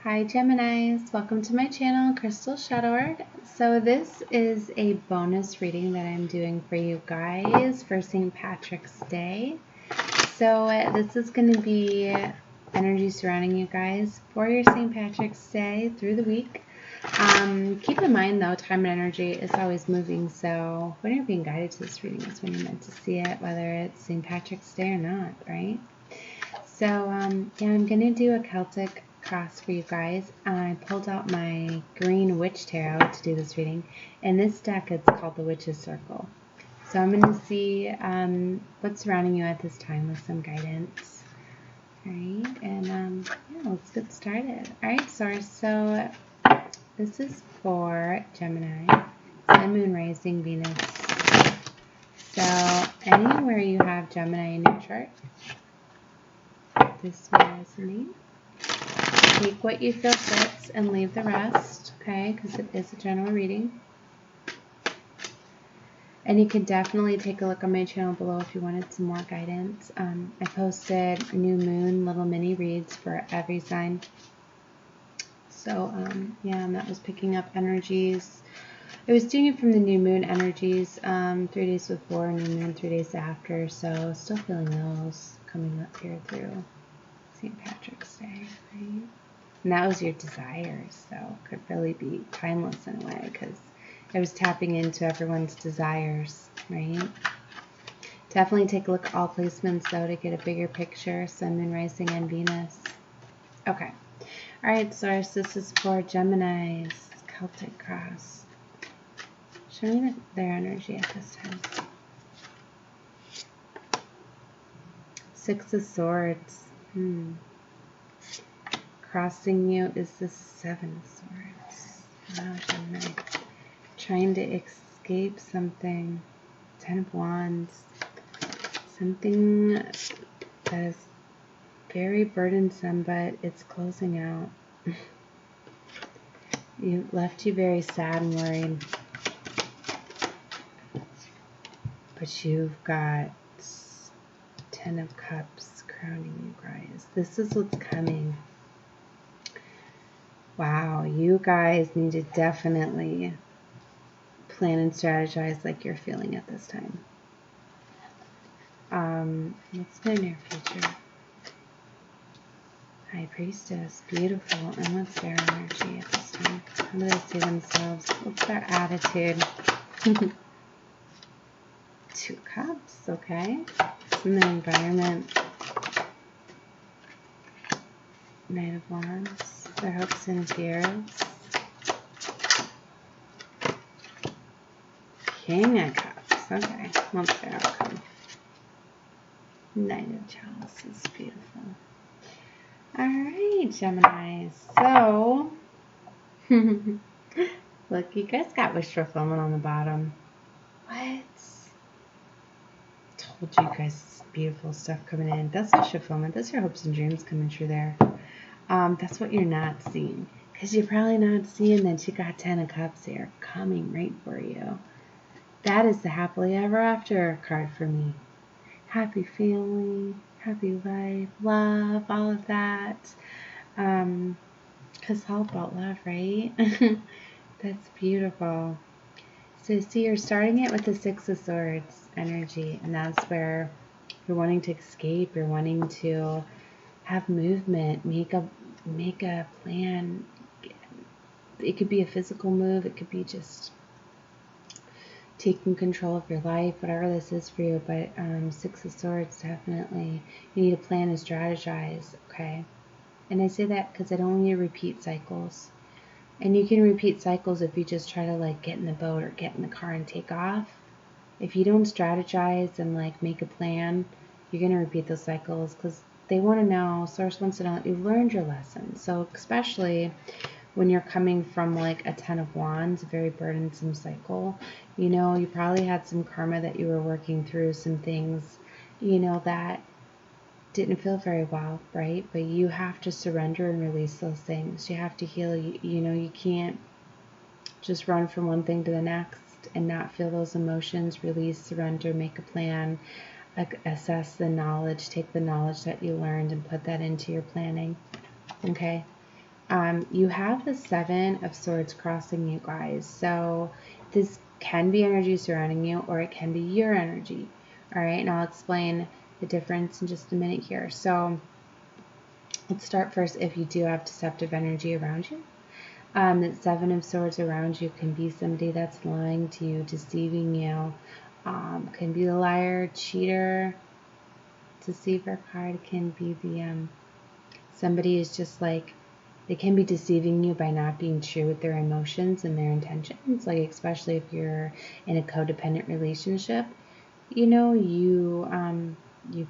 Hi Geminis, welcome to my channel, Crystal Shadoward. So this is a bonus reading that I'm doing for you guys for St. Patrick's Day. So this is going to be energy surrounding you guys for your St. Patrick's Day through the week. Keep in mind though, time and energy is always moving, so when you're being guided to this reading is when you're meant to see it, whether it's St. Patrick's Day or not, right? So yeah, I'm going to do a Celtic cross for you guys. I pulled out my green witch tarot to do this reading, and this deck is called the Witch's Circle. So I'm going to see what's surrounding you at this time with some guidance. All right, and yeah, let's get started. All right, Source, so this is for Gemini, Sun, Moon, Rising, Venus. So anywhere you have Gemini in your chart, this will resonate. Take what you feel fits and leave the rest, okay, because it is a general reading. And you can definitely take a look on my channel below if you wanted some more guidance. I posted new moon little mini reads for every sign. So yeah, and that was picking up energies. I was doing it from the new moon energies 3 days before, new moon 3 days after. So still feeling those coming up here through St. Patrick's Day, right? And that was your desires, so it could really be timeless in a way because I was tapping into everyone's desires, right? Definitely take a look at all placements though to get a bigger picture. Sun, Moon, Rising, and Venus. Okay. All right, Source, this is for Gemini's Celtic cross. Show me their energy at this time. Six of Swords. Crossing you is the Seven of Swords. Wow, Gemini. Trying to escape something. Ten of Wands. Something that is very burdensome, but it's closing out. It left you very sad and worried. But you've got Ten of Cups crowning you guys. This is what's coming. Wow, you guys need to definitely plan and strategize like you're feeling at this time. What's their near future? High Priestess, beautiful. And what's their energy at this time? How do they see themselves? What's their attitude? Two Cups, okay. It's in their environment. Knight of Wands, their hopes and fears. King of Cups, okay. What's their outcome? Knight of Chalices, beautiful. Alright, Gemini. So, look, you guys got wish fulfillment on the bottom. What? Told you guys beautiful stuff coming in. That's wish fulfillment. That's your hopes and dreams coming true there. That's what you're not seeing. Because you're probably not seeing that you got 10 of Cups here coming right for you. That is the happily ever after card for me. Happy family, happy life, love, all of that. Because it's all about love, right? That's beautiful. So see, you're starting it with the Six of Swords energy, and that's where you're wanting to escape, you're wanting to have movement, make a plan. It could be a physical move, it could be just taking control of your life, whatever this is for you. But Six of Swords, definitely you need to plan and strategize, okay? And I say that because I don't want you to repeat cycles. And you can repeat cycles if you just try to like get in the boat or get in the car and take off. If you don't strategize and like make a plan, you're going to repeat those cycles because they want to know, Source wants to know that you've learned your lesson. So especially when you're coming from like a Ten of Wands, a very burdensome cycle, you know, you probably had some karma that you were working through, some things, you know, that didn't feel very well, right? But you have to surrender and release those things. You have to heal. You know, you can't just run from one thing to the next and not feel those emotions. Release, surrender, make a plan, assess the knowledge, take the knowledge that you learned and put that into your planning, okay? You have the Seven of Swords crossing you guys. So this can be energy surrounding you, or it can be your energy. All right, and I'll explain the difference in just a minute here. So let's start first if you do have deceptive energy around you. The Seven of Swords around you can be somebody that's lying to you, deceiving you. Can be the liar, cheater. Deceiver card can be the somebody is just like, they can be deceiving you by not being true with their emotions and their intentions. Like, especially if you're in a codependent relationship, you know, you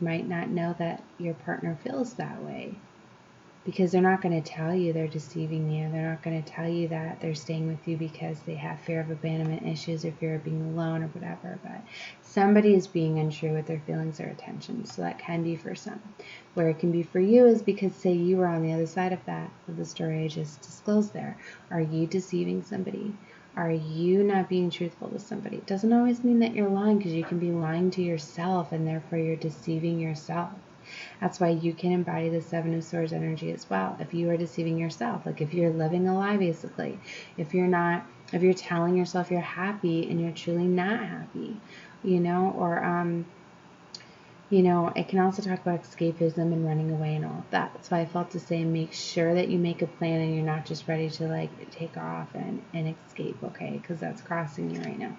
might not know that your partner feels that way, because they're not going to tell you they're deceiving you. They're not going to tell you that they're staying with you because they have fear of abandonment issues or fear of being alone or whatever. But somebody is being untrue with their feelings or intentions. So that can be for some. Where it can be for you is because, say, you were on the other side of that, of the story I just disclosed there. Are you deceiving somebody? Are you not being truthful to somebody? It doesn't always mean that you're lying, because you can be lying to yourself and therefore you're deceiving yourself. That's why you can embody the Seven of Swords energy as well. If you are deceiving yourself, like if you're living a lie, basically, if you're telling yourself you're happy and you're truly not happy, you know, or, you know, it can also talk about escapism and running away and all of that. That's why I felt to say, make sure that you make a plan and you're not just ready to like take off and escape, okay? Because that's crossing you right now.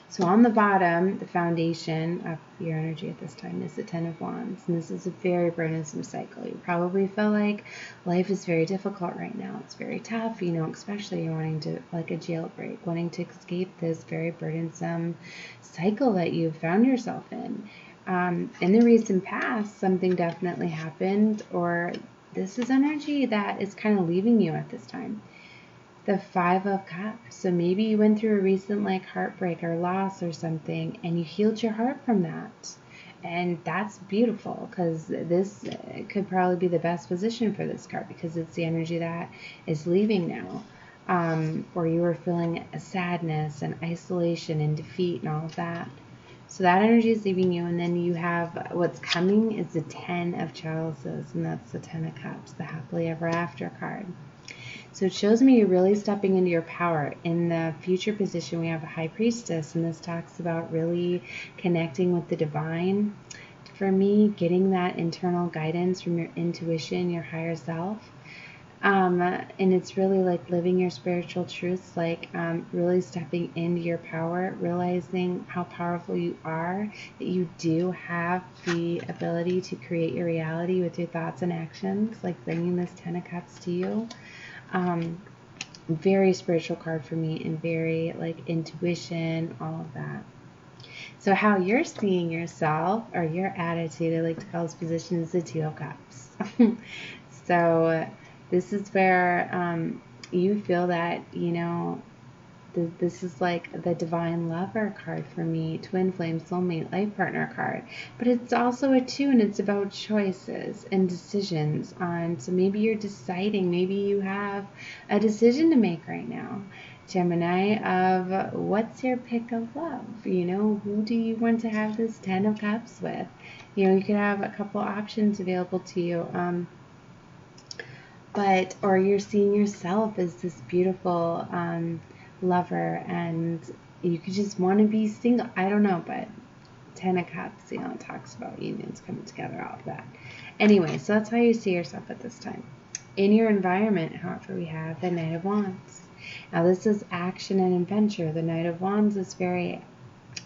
So on the bottom, the foundation of your energy at this time is the Ten of Wands. And this is a very burdensome cycle. You probably feel like life is very difficult right now. It's very tough, you know, especially you're wanting to, like a jailbreak, wanting to escape this very burdensome cycle that you've found yourself in. In the recent past, something definitely happened, or this is energy that is kind of leaving you at this time. The Five of Cups. So maybe you went through a recent like heartbreak or loss or something, and you healed your heart from that. And that's beautiful, because this could probably be the best position for this card, because it's the energy that is leaving now. Or you were feeling a sadness and isolation and defeat and all of that. So that energy is leaving you, and then you have what's coming is the Ten of Chalices, and that's the Ten of Cups, the happily ever after card. So it shows me you're really stepping into your power. In the future position, we have a High Priestess, and this talks about really connecting with the divine. For me, getting that internal guidance from your intuition, your higher self. And it's really like living your spiritual truths, like really stepping into your power, realizing how powerful you are, that you do have the ability to create your reality with your thoughts and actions, like bringing this Ten of Cups to you. Very spiritual card for me, and very like intuition, all of that. So how you're seeing yourself, or your attitude, I like to call this position, is the Two of Cups. So this is where you feel that, you know, this is like the divine lover card for me, twin flame, soulmate, life partner card. But it's also a two, and it's about choices and decisions on. So maybe you're deciding, maybe you have a decision to make right now, Gemini, of what's your pick of love. You know, who do you want to have this Ten of Cups with? You know, you could have a couple options available to you. Or you're seeing yourself as this beautiful lover, and you could just want to be single. I don't know, but Ten of Cups, you know, it talks about unions coming together, all of that. Anyway, so that's how you see yourself at this time. In your environment, however, we have the Knight of Wands. Now this is action and adventure. The Knight of Wands is very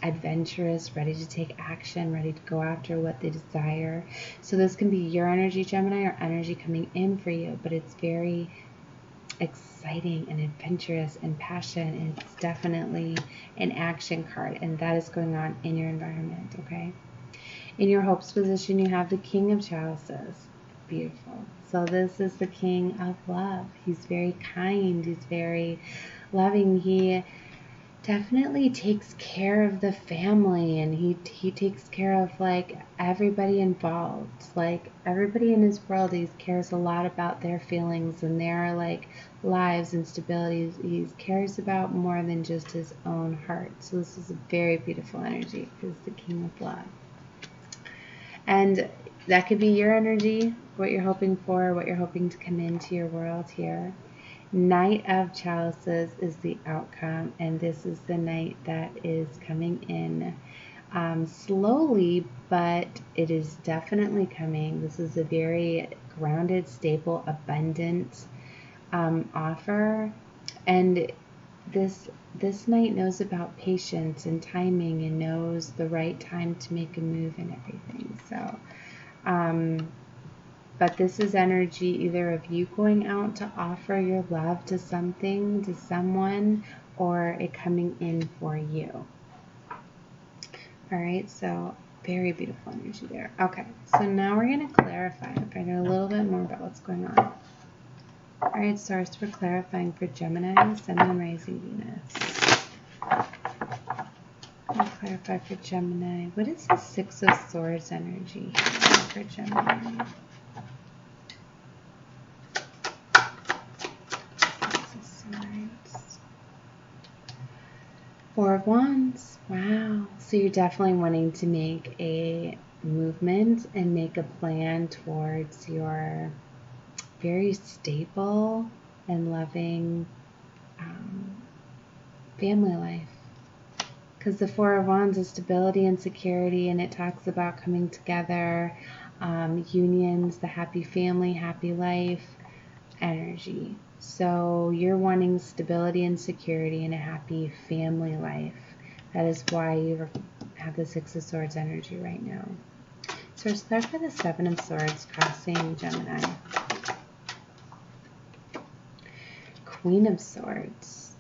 adventurous, ready to take action, ready to go after what they desire. So this can be your energy, Gemini, or energy coming in for you, but it's very exciting and adventurous and passion, and it's definitely an action card, and that is going on in your environment, okay? In your hopes position, you have the King of Chalices. Beautiful. So this is the King of Love. He's very kind. He's very loving. He definitely takes care of the family, and he takes care of like everybody involved, like everybody in his world. He cares a lot about their feelings and their like lives and stability. He cares about more than just his own heart. So this is a very beautiful energy, because the King of Love. And that could be your energy, what you're hoping for, what you're hoping to come into your world here. Knight of Chalices is the outcome, and this is the knight that is coming in slowly, but it is definitely coming. This is a very grounded, stable, abundant offer, and this knight knows about patience and timing and knows the right time to make a move and everything. So but this is energy either of you going out to offer your love to something, to someone, or it coming in for you. All right, so very beautiful energy there. Okay, so now we're going to clarify and find out a little bit more about what's going on. All right, source, we're clarifying for Gemini, Sun, and Rising Venus. I'll clarify for Gemini. What is the Six of Swords energy for Gemini? Four of Wands. Wow. So you're definitely wanting to make a movement and make a plan towards your very stable and loving family life. Because the Four of Wands is stability and security, and it talks about coming together, unions, the happy family, happy life energy. So you're wanting stability and security in a happy family life. That is why you have the Six of Swords energy right now. So let's start for the Seven of Swords crossing Gemini. Queen of Swords.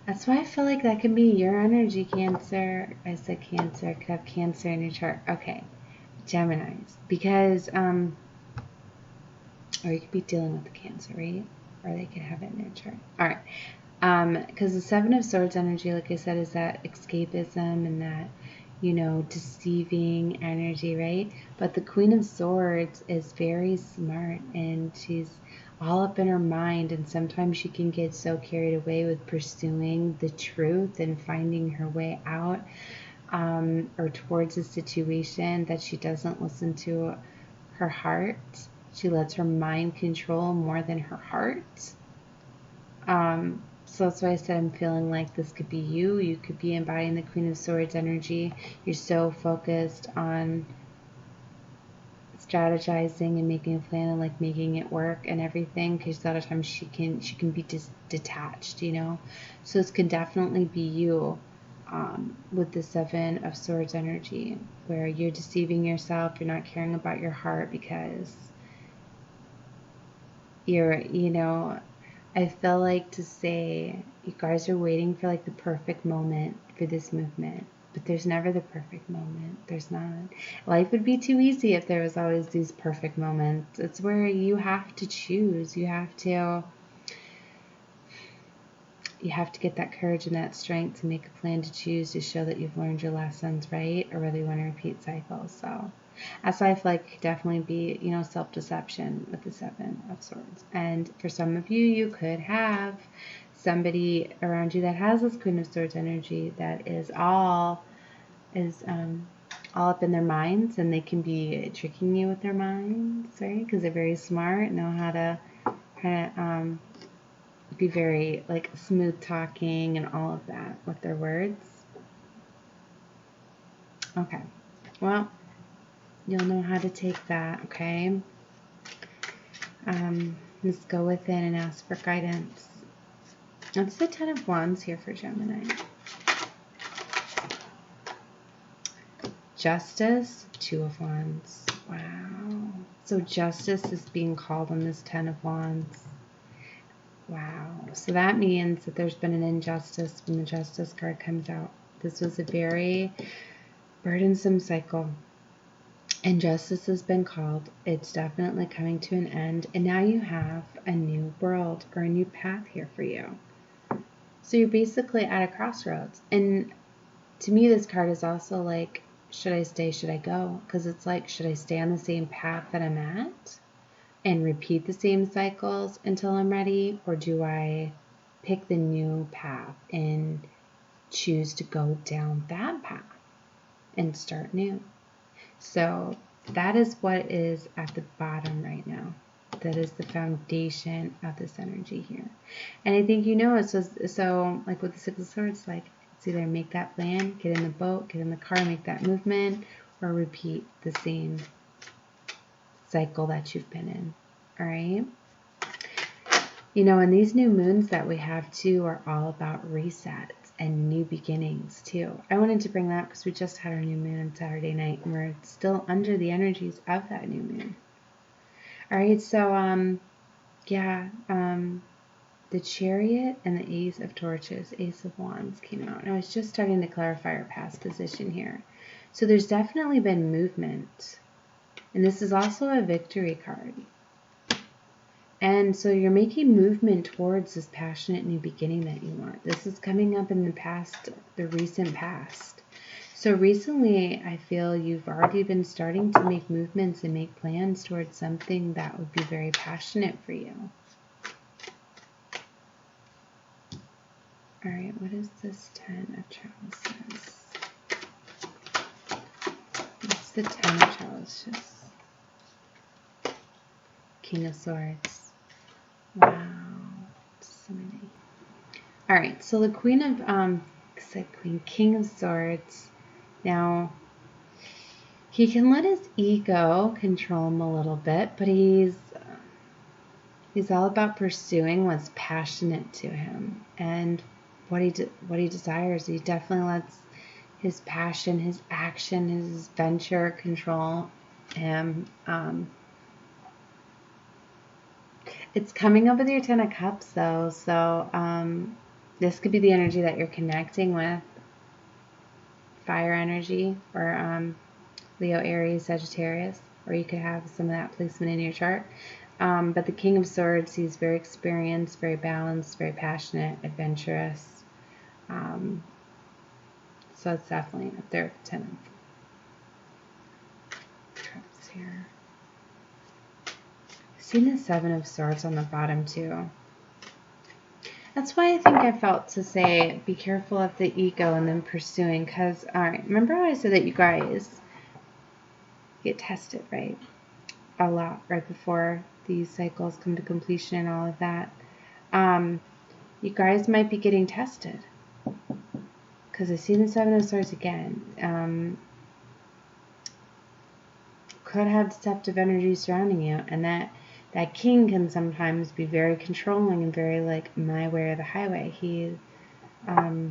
That's why I feel like that could be your energy, Cancer. I said Cancer. Could have Cancer in your chart. Okay. Geminis. Because or you could be dealing with the Cancer, right? Or they could have it in their chart. All right. Because the Seven of Swords energy, like I said, is that escapism and that, you know, deceiving energy, right? But the Queen of Swords is very smart, and she's all up in her mind, and sometimes she can get so carried away with pursuing the truth and finding her way out or towards a situation that she doesn't listen to her heart. She lets her mind control more than her heart. So that's why I said I'm feeling like this could be you. You could be embodying the Queen of Swords energy. You're so focused on strategizing and making a plan and like making it work and everything, because a lot of times she can be detached, you know. So this could definitely be you with the Seven of Swords energy, where you're deceiving yourself. You're not caring about your heart because you're, you know, I feel like to say you guys are waiting for like the perfect moment for this movement, but there's never the perfect moment. There's not. Life would be too easy if there was always these perfect moments. It's where you have to choose. You have to get that courage and that strength to make a plan, to choose, to show that you've learned your lessons, right? Or whether you want to repeat cycles. So that's why I feel like it could definitely be, you know, self-deception with the Seven of Swords. And for some of you, you could have somebody around you that has this Queen of Swords energy that is all up in their minds, and they can be tricking you with their minds, right? Because they're very smart, know how to kind of be very like smooth talking and all of that with their words. Okay, well, you'll know how to take that, okay? Let's go within and ask for guidance. That's the Ten of Wands here for Gemini. Justice, Two of Wands. Wow. So justice is being called on this Ten of Wands. Wow. So that means that there's been an injustice when the Justice card comes out. This was a very burdensome cycle. Injustice has been called. It's definitely coming to an end. And now you have a new world or a new path here for you. So you're basically at a crossroads. And to me, this card is also like, should I stay? Should I go? Because it's like, should I stay on the same path that I'm at and repeat the same cycles until I'm ready? Or do I pick the new path and choose to go down that path and start new? So that is what is at the bottom right now. That is the foundation of this energy here. And I think you know it. So like with the Six of Swords, like it's either make that plan, get in the boat, get in the car, make that movement, or repeat the same cycle that you've been in. All right. You know, and these new moons that we have too are all about resets and new beginnings too. I wanted to bring that because we just had our new moon on Saturday night and we're still under the energies of that new moon. All right, so the Chariot and the Ace of Torches, Ace of Wands came out. And I was just starting to clarify our past position here. So there's definitely been movement. And this is also a victory card. And so you're making movement towards this passionate new beginning that you want. This is coming up in the past, the recent past. So recently, I feel you've already been starting to make movements and make plans towards something that would be very passionate for you. All right, what is this 10 of Chalices? What's the 10 of Chalices? King of Swords. Wow, so many. All right, so the King of Swords. Now, he can let his ego control him a little bit, but he's all about pursuing what's passionate to him and what he desires. He definitely lets his passion, his action, his venture control him. It's coming up with your 10 of Cups, though, so this could be the energy that you're connecting with. Fire energy, or Leo, Aries, Sagittarius, or you could have some of that placement in your chart. But the King of Swords, he's very experienced, very balanced, very passionate, adventurous. So it's definitely up there with 10 of Cups here. I've seen the 7 of Swords on the bottom too. That's why I think I felt to say be careful of the ego and then pursuing, because, all right, remember how I said that you guys get tested, right? A lot right before these cycles come to completion and all of that. You guys might be getting tested, because I see the 7 of Swords again. Could have deceptive energy surrounding you, and that king can sometimes be very controlling and very like my way or the highway. He, why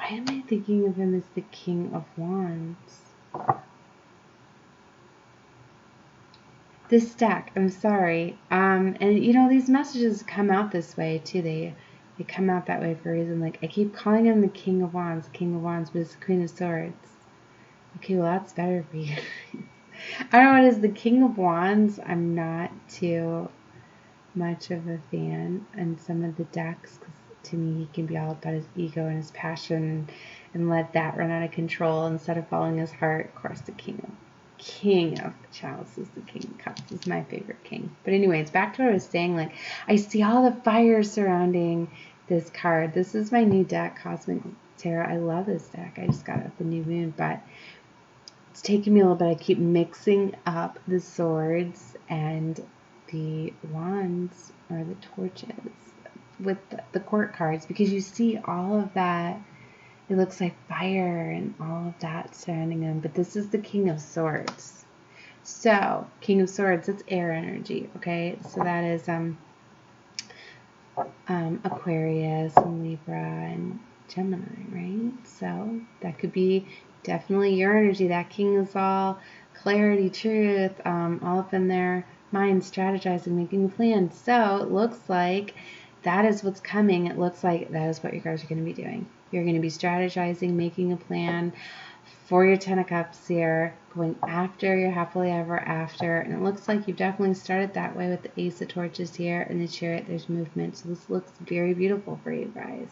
am I thinking of him as the King of Wands? This deck, I'm sorry. And you know, these messages come out this way too. They come out that way for a reason. Like, I keep calling him the King of Wands, but it's the Queen of Swords. Okay, well, that's better for you. I don't know what is the King of Wands. I'm not too much of a fan in some of the decks, because to me he can be all about his ego and his passion and let that run out of control instead of following his heart. Of course, the King of Chalices, the King of Cups is my favorite king. But anyways, back to what I was saying. Like, I see all the fire surrounding this card. This is my new deck, Cosmic Tarot. I love this deck. I just got it with the new moon, but it's taking me a little bit. I keep mixing up the swords and the wands or the torches with the court cards, because you see all of that. It looks like fire and all of that surrounding them. But this is the King of Swords. So, King of Swords, it's air energy, okay? So that is Aquarius and Libra and Gemini, right? So that could be definitely your energy. That king is all clarity, truth, all up in their mind, strategizing, making plans. So it looks like that is what's coming. It looks like that is what you guys are going to be doing. You're going to be strategizing, making a plan for your 10 of Cups here, going after your happily ever after. And it looks like you've definitely started that way with the Ace of Torches here and the Chariot. There's movement. So this looks very beautiful for you guys.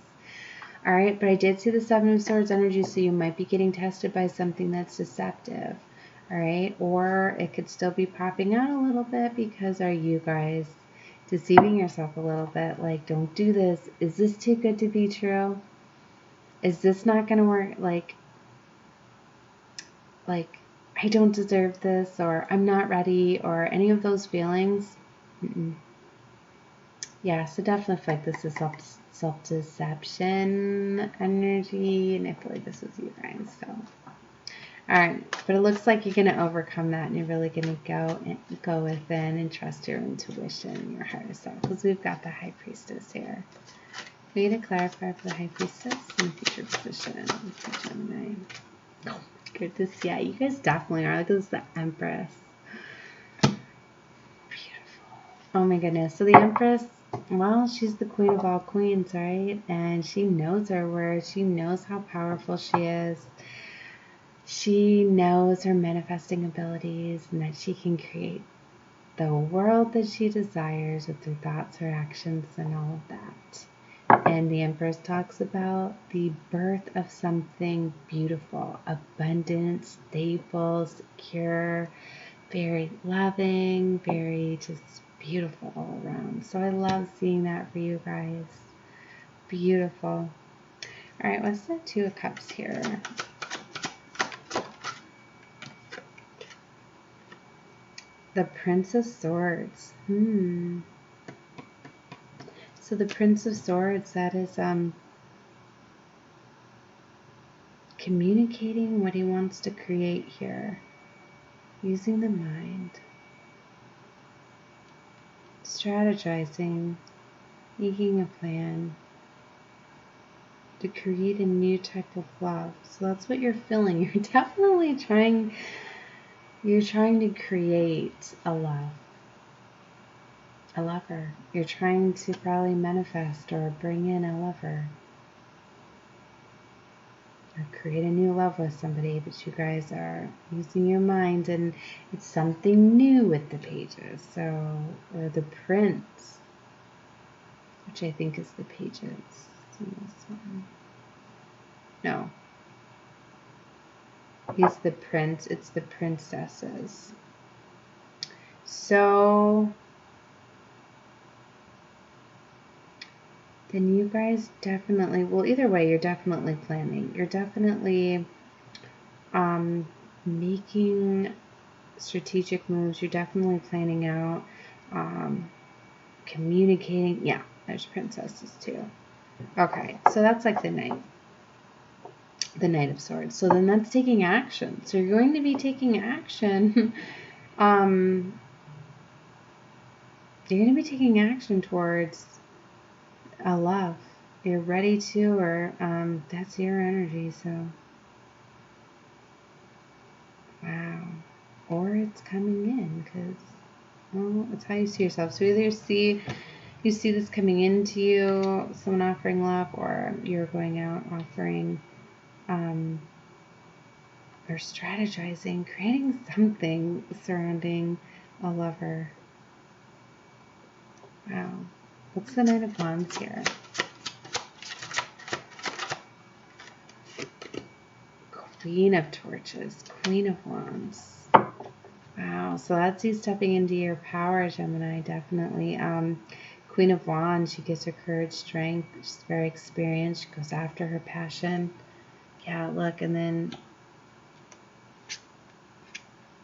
All right, but I did see the 7 of Swords energy, so you might be getting tested by something that's deceptive. All right, or it could still be popping out a little bit, because are you guys deceiving yourself a little bit? Like, don't do this. Is this too good to be true? Is this not going to work? Like, like, I don't deserve this, or I'm not ready, or any of those feelings. Yeah, so definitely feel like this is self-deception energy, and I feel like this is you guys, so. Alright, but it looks like you're going to overcome that, and you're really going to go within and trust your intuition, your higher self, because we've got the High Priestess here. We need to clarify for the High Priestess in future position for Gemini. Oh my goodness, yeah, you guys definitely are. Look, this is the Empress. Beautiful. Oh my goodness. So the Empress, well, she's the queen of all queens, right? And she knows her worth. She knows how powerful she is. She knows her manifesting abilities and that she can create the world that she desires with her thoughts, her actions, and all of that. And the Empress talks about the birth of something beautiful, abundant, stable, secure, very loving, very just beautiful all around. So I love seeing that for you guys. Beautiful. All right, what's the Two of Cups here? The Prince of Swords. So the Prince of Swords, that is communicating what he wants to create here. Using the mind. Strategizing. Making a plan. To create a new type of love. So that's what you're feeling. You're definitely trying to create a love. A lover. You're trying to probably manifest or bring in a lover. Or create a new love with somebody, but you guys are using your mind, and it's something new with the pages. So, or the prince, which I think is the pages in this one. No. He's the prince. It's the princesses. So then you guys definitely, well, either way, you're definitely planning. You're definitely making strategic moves. You're definitely planning out, communicating. Yeah, there's princesses too. Okay, so that's like the Knight of Swords. So then that's taking action. So you're going to be taking action. You're going to be taking action towards a love. You're ready to, or that's your energy. So wow, or it's coming in, because well, it's how you see yourself. So either you see this coming into you, someone offering love, or you're going out offering or strategizing, creating something surrounding a lover. Wow. What's the Knight of Wands here? Queen of Torches, Queen of Wands. Wow, so that's you stepping into your power, Gemini, definitely. Queen of Wands, she gives her courage, strength. She's very experienced. She goes after her passion. Yeah, look, and then,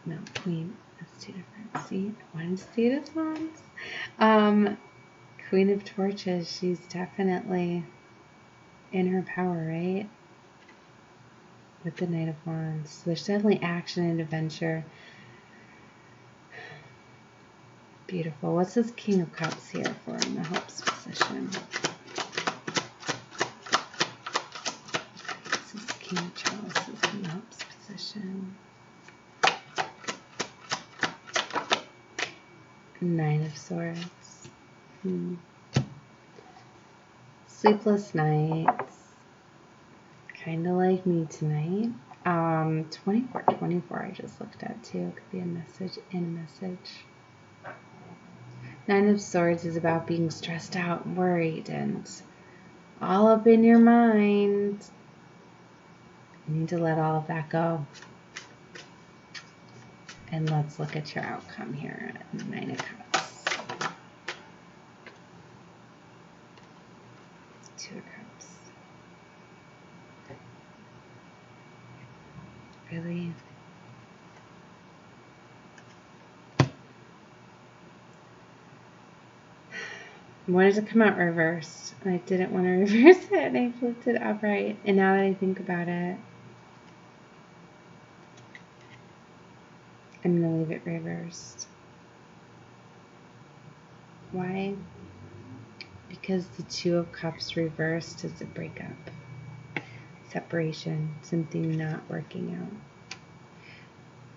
no, Queen, that's two different. See, I wanted to see this Wands. Queen of Torches, she's definitely in her power, right? With the Knight of Wands. So there's definitely action and adventure. Beautiful. What's this King of Cups here for in the helps position? This is King of Chalices in the helps position. Nine of Swords. Sleepless nights. Kind of like me tonight. 24 I just looked at too. Could be a message in a message. Nine of Swords is about being stressed out, worried, and all up in your mind. You need to let all of that go. And let's look at your outcome here at Nine of Cups. Two of Cups. Really? wanted to come out reversed. And I didn't want to reverse it, and I flipped it upright. And now that I think about it, I'm going to leave it reversed. Why? Because the Two of Cups reversed is a breakup, separation, something not working out.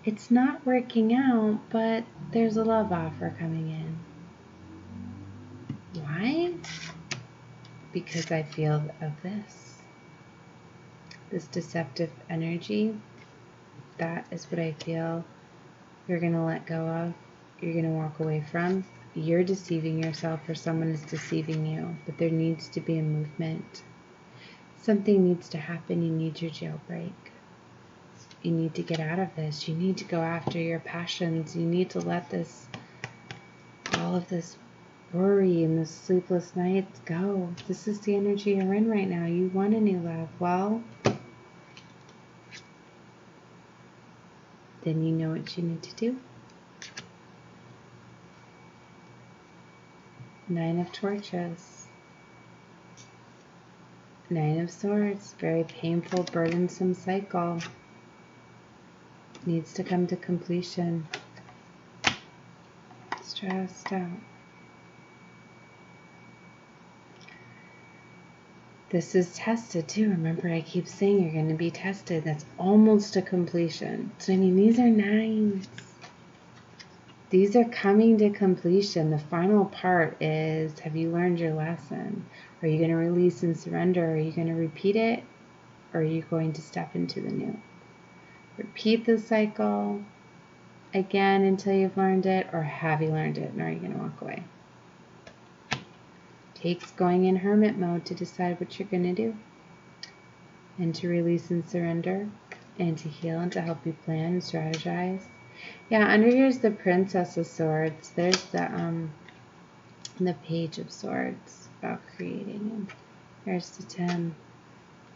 It's not working out, but there's a love offer coming in. Why? Because I feel of this deceptive energy. That is what I feel you're going to let go of, you're going to walk away from. You're deceiving yourself or someone is deceiving you, but there needs to be a movement. Something needs to happen. You need your jailbreak. You need to get out of this. You need to go after your passions. You need to let all of this worry and the sleepless nights go. This is the energy you're in right now. You want a new love. Well, then you know what you need to do. Nine of Torches. Nine of Swords. Very painful, burdensome cycle. Needs to come to completion. Stressed out. This is tested too. Remember, I keep saying you're going to be tested. That's almost to completion. So, I mean, these are nines. These are coming to completion. The final part is, have you learned your lesson? Are you going to release and surrender? Are you going to repeat it? Or are you going to step into the new? Repeat the cycle again until you've learned it, or have you learned it and are you going to walk away? Takes going in hermit mode to decide what you're going to do, and to release and surrender, and to heal, and to help you plan and strategize. Yeah, under here is the Princess of Swords. There's the Page of Swords about creating, and there's the 10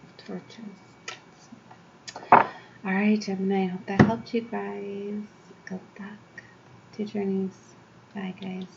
of Torches. All right, Gemini, I hope that helped you guys. Good luck to journeys. Bye, guys.